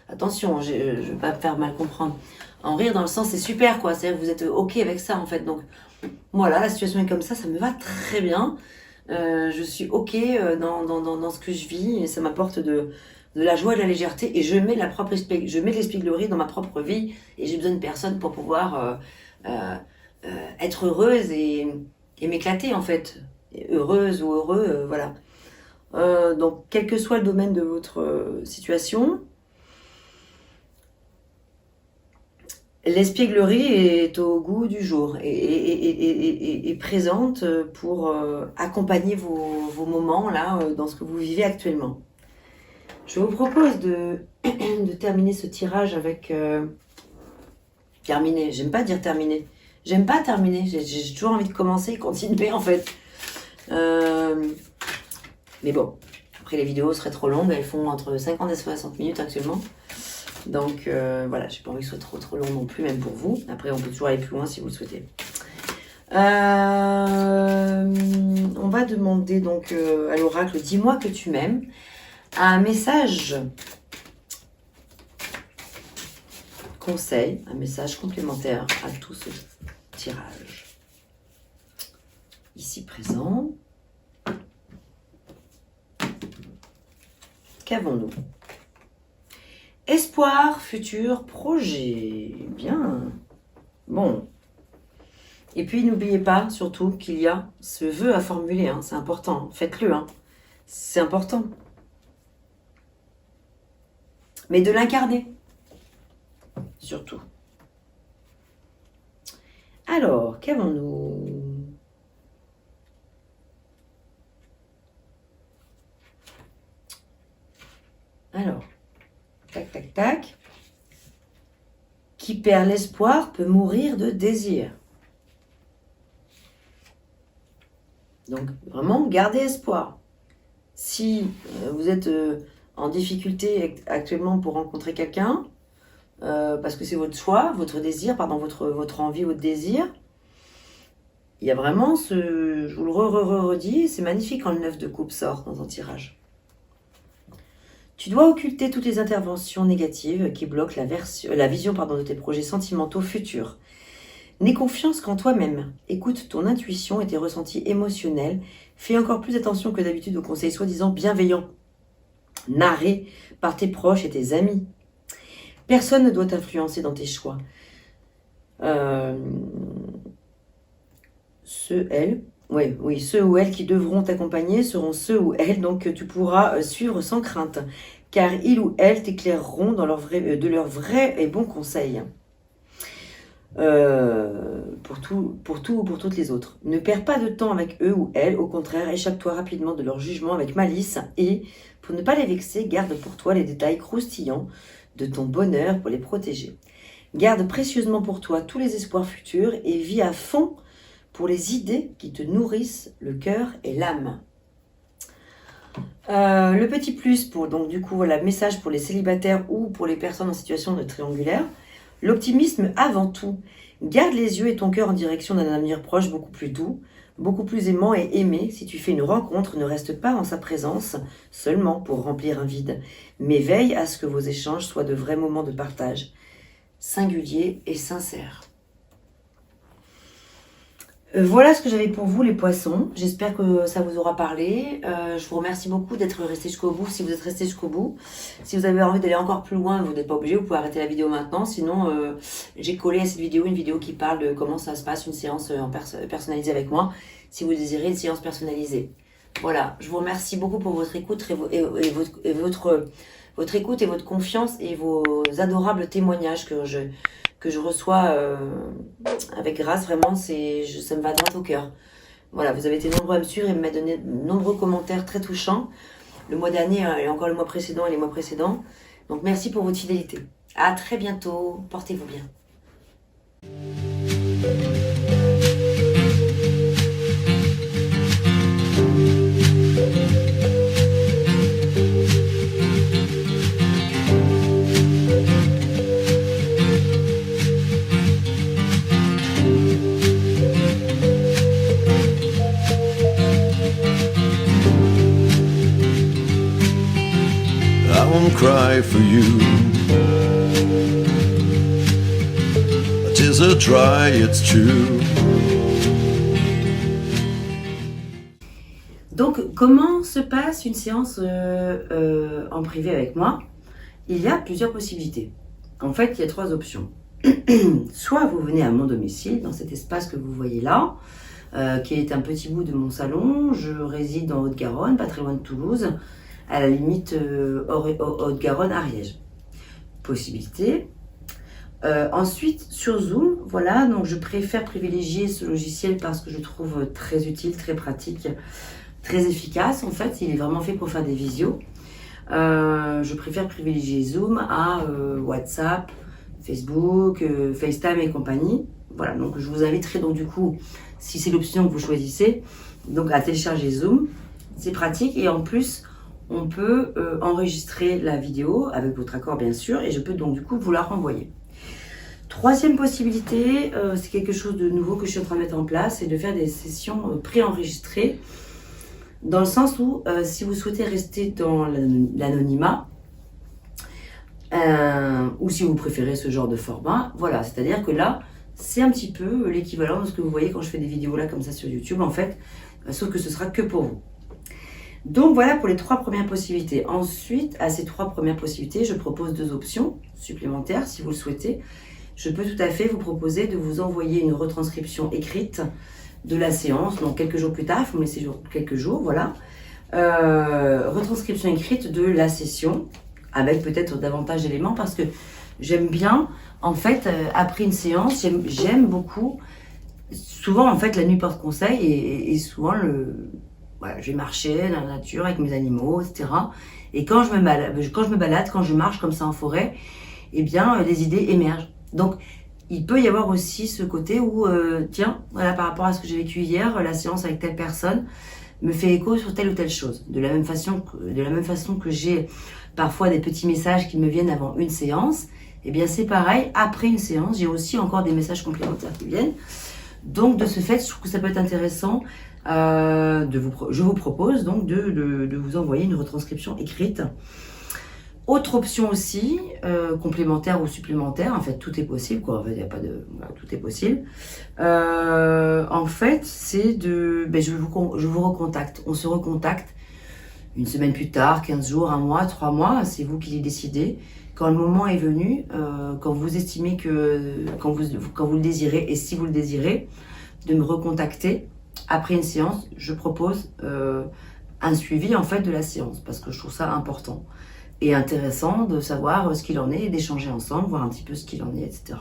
attention, je ne veux pas me faire mal comprendre. En rire dans le sens, c'est super, quoi. C'est-à-dire que vous êtes OK avec ça, en fait. Donc, voilà, la situation est comme ça me va très bien. Je suis OK dans ce que je vis et ça m'apporte de la joie et de la légèreté et je mets de l'espièglerie dans ma propre vie et j'ai besoin de personne pour pouvoir être heureuse et m'éclater en fait. Heureuse ou heureux, voilà. Donc, quel que soit le domaine de votre situation, l'espièglerie est au goût du jour et présente pour accompagner vos moments là dans ce que vous vivez actuellement. Je vous propose de terminer ce tirage avec... terminer, j'aime pas dire terminer. J'aime pas terminer, j'ai toujours envie de commencer et continuer en fait. Mais bon, après les vidéos seraient trop longues, elles font entre 50 et 60 minutes actuellement. Donc voilà, j'ai pas envie que ce soit trop long non plus, même pour vous. Après, on peut toujours aller plus loin si vous le souhaitez. On va demander donc à l'oracle, dis-moi que tu m'aimes. Un message conseil, un message complémentaire à tout ce tirage. Ici présent. Qu'avons-nous? Espoir, futur, projet. Bien. Bon. Et puis, n'oubliez pas, surtout, qu'il y a ce vœu à formuler. Hein, c'est important. Faites-le. Hein. C'est important. Mais de l'incarner. Surtout. Alors, qu'avons-nous? Alors, tac, tac, tac. Qui perd l'espoir peut mourir de désir. Donc, vraiment, gardez espoir. Si vous êtes en difficulté actuellement pour rencontrer quelqu'un, parce que c'est votre choix, votre désir, pardon, votre envie, votre désir, il y a vraiment je vous le redis, c'est magnifique quand le 9 de coupe sort dans un tirage. Tu dois occulter toutes les interventions négatives qui bloquent la vision de tes projets sentimentaux futurs. N'aie confiance qu'en toi-même. Écoute ton intuition et tes ressentis émotionnels. Fais encore plus attention que d'habitude aux conseils soi-disant bienveillants, narrés par tes proches et tes amis. Personne ne doit t'influencer dans tes choix. Ceux ou elles qui devront t'accompagner seront ceux ou elles donc que tu pourras suivre sans crainte, car ils ou elles t'éclaireront de leurs vrais et bons conseils. Pour toutes les autres. Ne perds pas de temps avec eux ou elles, au contraire, échappe-toi rapidement de leur jugement avec malice et, pour ne pas les vexer, garde pour toi les détails croustillants de ton bonheur pour les protéger. Garde précieusement pour toi tous les espoirs futurs et vis à fond pour les idées qui te nourrissent le cœur et l'âme. Le petit plus pour, donc du coup, voilà, message pour les célibataires ou pour les personnes en situation de triangulaire. L'optimisme avant tout. Garde les yeux et ton cœur en direction d'un avenir proche beaucoup plus doux, beaucoup plus aimant et aimé. Si tu fais une rencontre, ne reste pas en sa présence seulement pour remplir un vide, mais veille à ce que vos échanges soient de vrais moments de partage, singuliers et sincères. Voilà ce que j'avais pour vous les poissons. J'espère que ça vous aura parlé. Je vous remercie beaucoup d'être resté jusqu'au bout, si vous êtes resté jusqu'au bout. Si vous avez envie d'aller encore plus loin, vous n'êtes pas obligé, vous pouvez arrêter la vidéo maintenant. Sinon, j'ai collé à cette vidéo une vidéo qui parle de comment ça se passe, une séance personnalisée avec moi, si vous désirez une séance personnalisée. Voilà, je vous remercie beaucoup pour votre écoute et votre écoute et votre confiance et vos adorables témoignages que je reçois avec grâce. Vraiment, ça me va droit au cœur. Voilà, vous avez été nombreux à me suivre et me donné de nombreux commentaires très touchants. Le mois dernier et encore le mois précédent et les mois précédents. Donc merci pour votre fidélité. À très bientôt. Portez-vous bien. I won't cry for you. My tears are dry, it's true. Donc, comment se passe une séance en privé avec moi? Il y a plusieurs possibilités. En fait, il y a 3 options. Soit vous venez à mon domicile, dans cet espace que vous voyez là, qui est un petit bout de mon salon. Je réside dans Haute-Garonne, pas très loin de Toulouse, à la limite Haute-Garonne, Ariège. Possibilité. Ensuite, sur Zoom, voilà, donc je préfère privilégier ce logiciel parce que je trouve très utile, très pratique, très efficace. En fait, il est vraiment fait pour faire des visios. Je préfère privilégier Zoom à WhatsApp, Facebook, FaceTime et compagnie. Voilà, donc je vous inviterai donc du coup, si c'est l'option que vous choisissez, donc à télécharger Zoom. C'est pratique et en plus, on peut enregistrer la vidéo avec votre accord bien sûr et je peux donc du coup vous la renvoyer. Troisième possibilité, c'est quelque chose de nouveau que je suis en train de mettre en place, c'est de faire des sessions préenregistrées dans le sens où si vous souhaitez rester dans l'anonymat ou si vous préférez ce genre de format, voilà, c'est-à-dire que là, c'est un petit peu l'équivalent de ce que vous voyez quand je fais des vidéos là comme ça sur YouTube en fait, sauf que ce sera que pour vous. Donc voilà pour les 3 premières possibilités. Ensuite, à ces 3 premières possibilités, je propose 2 options supplémentaires si vous le souhaitez. Je peux tout à fait vous proposer de vous envoyer une retranscription écrite de la séance, donc quelques jours plus tard, il faut me laisser quelques jours, voilà. Retranscription écrite de la session, avec peut-être davantage d'éléments, parce que j'aime bien, en fait, après une séance, j'aime beaucoup, souvent en fait la nuit porte conseil, et souvent voilà, je vais marcher dans la nature avec mes animaux, etc. Et quand je me balade, quand je marche comme ça en forêt, eh bien, les idées émergent. Donc, il peut y avoir aussi ce côté où, tiens, voilà, par rapport à ce que j'ai vécu hier, la séance avec telle personne me fait écho sur telle ou telle chose. De la même façon que j'ai parfois des petits messages qui me viennent avant une séance, eh bien, c'est pareil, après une séance, j'ai aussi encore des messages complémentaires qui viennent. Donc, de ce fait, je trouve que ça peut être intéressant. Je vous propose donc de vous envoyer une retranscription écrite. Autre option aussi, complémentaire ou supplémentaire, en fait tout est possible, quoi. En fait, il n'y a pas de, voilà, tout est possible. En fait, c'est je vous recontacte, on se recontacte une semaine plus tard, 15 jours, 1 mois, 3 mois, c'est vous qui les décidez. Quand le moment est venu, quand vous estimez quand vous le désirez, et si vous le désirez, de me recontacter. Après une séance, je propose un suivi en fait de la séance parce que je trouve ça important et intéressant de savoir ce qu'il en est et d'échanger ensemble, voir un petit peu ce qu'il en est, etc.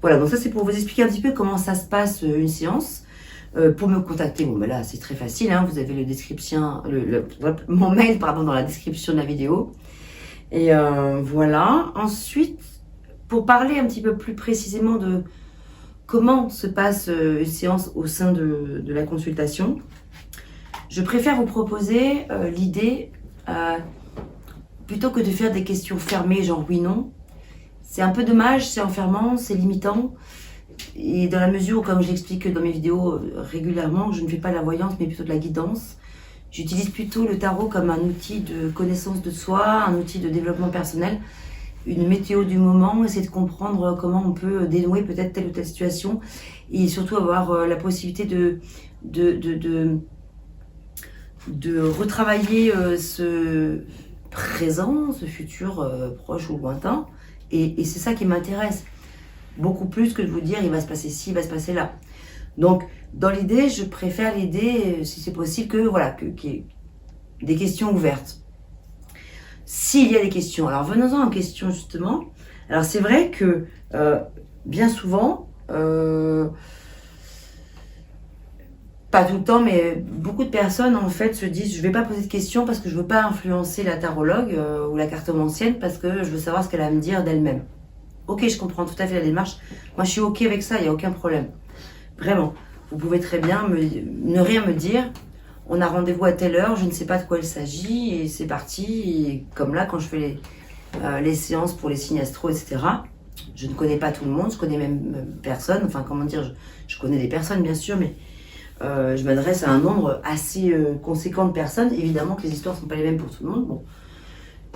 Voilà, donc ça c'est pour vous expliquer un petit peu comment ça se passe une séance. Pour me contacter, bon ben là c'est très facile, hein, vous avez mon mail dans la description de la vidéo. Et voilà, ensuite, pour parler un petit peu plus précisément de comment se passe une séance au sein de la consultation, je préfère vous proposer l'idée, plutôt que de faire des questions fermées, genre oui-non. C'est un peu dommage, c'est enfermant, c'est limitant. Et dans la mesure où, comme je l'explique dans mes vidéos régulièrement, je ne fais pas de la voyance, mais plutôt de la guidance. J'utilise plutôt le tarot comme un outil de connaissance de soi, un outil de développement personnel. une météo du moment, essayer de comprendre comment on peut dénouer peut-être telle ou telle situation et surtout avoir la possibilité de retravailler ce présent, ce futur proche ou lointain. Et c'est ça qui m'intéresse. Beaucoup plus que de vous dire il va se passer ci, il va se passer là. Donc, dans l'idée, je préfère l'idée, si c'est possible, qu'il y ait des questions ouvertes. S'il y a des questions, alors venons-en aux questions justement. Alors c'est vrai que bien souvent, pas tout le temps, mais beaucoup de personnes en fait se disent je vais pas poser de questions parce que je veux pas influencer la tarologue ou la cartomancienne parce que je veux savoir ce qu'elle a à me dire d'elle-même. Ok, je comprends tout à fait la démarche. Moi je suis ok avec ça, il n'y a aucun problème. Vraiment, vous pouvez très bien ne rien me dire. On a rendez-vous à telle heure, je ne sais pas de quoi il s'agit, et c'est parti. Et comme là, quand je fais les séances pour les signes astro, etc., je ne connais pas tout le monde, je connais même personne. Enfin, comment dire, je connais des personnes, bien sûr, mais je m'adresse à un nombre assez conséquent de personnes. Évidemment que les histoires ne sont pas les mêmes pour tout le monde. Bon.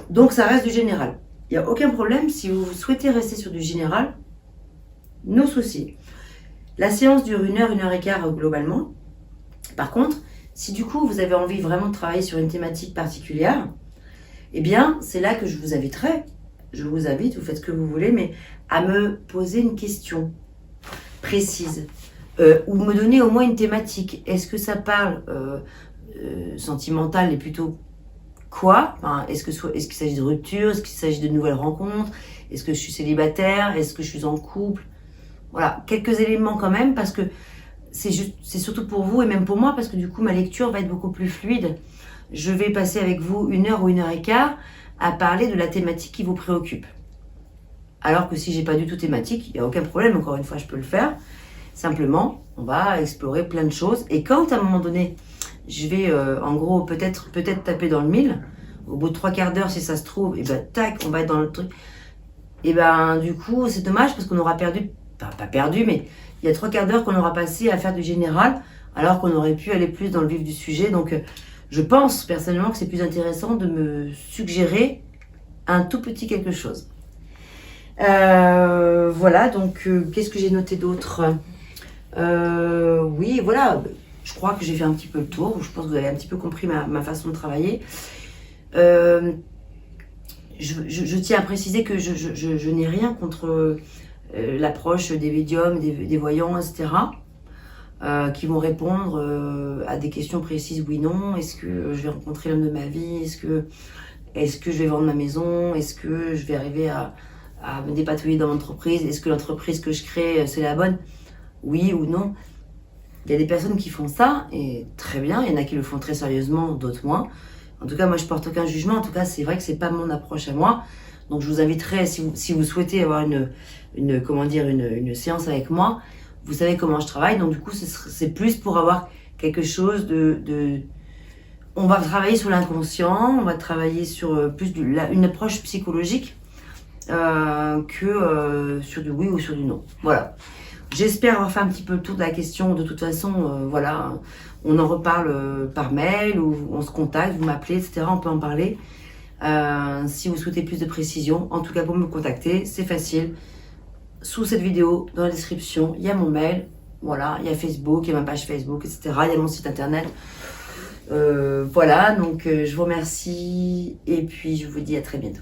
Donc, ça reste du général. Il n'y a aucun problème. Si vous souhaitez rester sur du général, no souci. La séance dure 1 et quart globalement. Par contre, si du coup vous avez envie vraiment de travailler sur une thématique particulière, eh bien c'est là que je vous inviterai. Je vous invite, vous faites ce que vous voulez, mais à me poser une question précise ou me donner au moins une thématique. Est-ce que ça parle sentimental et plutôt quoi? Enfin, est-ce qu'il s'agit de rupture? Est-ce qu'il s'agit de nouvelles rencontres? Est-ce que je suis célibataire? Est-ce que je suis en couple? Voilà, quelques éléments quand même parce que c'est surtout pour vous et même pour moi parce que du coup ma lecture va être beaucoup plus fluide. Je vais passer avec vous 1 heure ou 1 et quart à parler de la thématique qui vous préoccupe. Alors que si j'ai pas du tout thématique, il n'y a aucun problème, encore une fois je peux le faire. Simplement, on va explorer plein de choses et quand à un moment donné, je vais en gros peut-être taper dans le mille, au bout de 3 quarts d'heure si ça se trouve, et ben tac, on va être dans le truc. Et ben du coup c'est dommage parce qu'on aura perdu, enfin pas perdu, mais il y a 3 quarts d'heure qu'on aura passé à faire du général, alors qu'on aurait pu aller plus dans le vif du sujet. Donc, je pense personnellement que c'est plus intéressant de me suggérer un tout petit quelque chose. Voilà, donc, qu'est-ce que j'ai noté d'autre? Oui, voilà, je crois que j'ai fait un petit peu le tour. Je pense que vous avez un petit peu compris ma façon de travailler. Je tiens à préciser que je n'ai rien contre l'approche des médiums, des voyants, etc., qui vont répondre à des questions précises, oui, non. Est-ce que je vais rencontrer l'homme de ma vie? Est-ce que je vais vendre ma maison? Est-ce que je vais arriver à me dépatouiller dans mon entreprise? Est-ce que l'entreprise que je crée, c'est la bonne? Oui ou non? Il y a des personnes qui font ça, et très bien. Il y en a qui le font très sérieusement, d'autres moins. En tout cas, moi, je porte aucun jugement. En tout cas, c'est vrai que c'est pas mon approche à moi. Donc, je vous inviterai, si vous souhaitez avoir une séance avec moi, vous savez comment je travaille. Donc, du coup, c'est plus pour avoir quelque chose on va travailler sur l'inconscient, on va travailler sur plus une approche psychologique que sur du oui ou sur du non. Voilà. J'espère avoir fait un petit peu le tour de la question. De toute façon, voilà, on en reparle par mail ou on se contacte, vous m'appelez, etc. On peut en parler. Si vous souhaitez plus de précision, en tout cas pour me contacter, c'est facile. Sous cette vidéo, dans la description, il y a mon mail, voilà, il y a Facebook, il y a ma page Facebook, etc. Il y a mon site internet. Voilà, donc je vous remercie et puis je vous dis à très bientôt.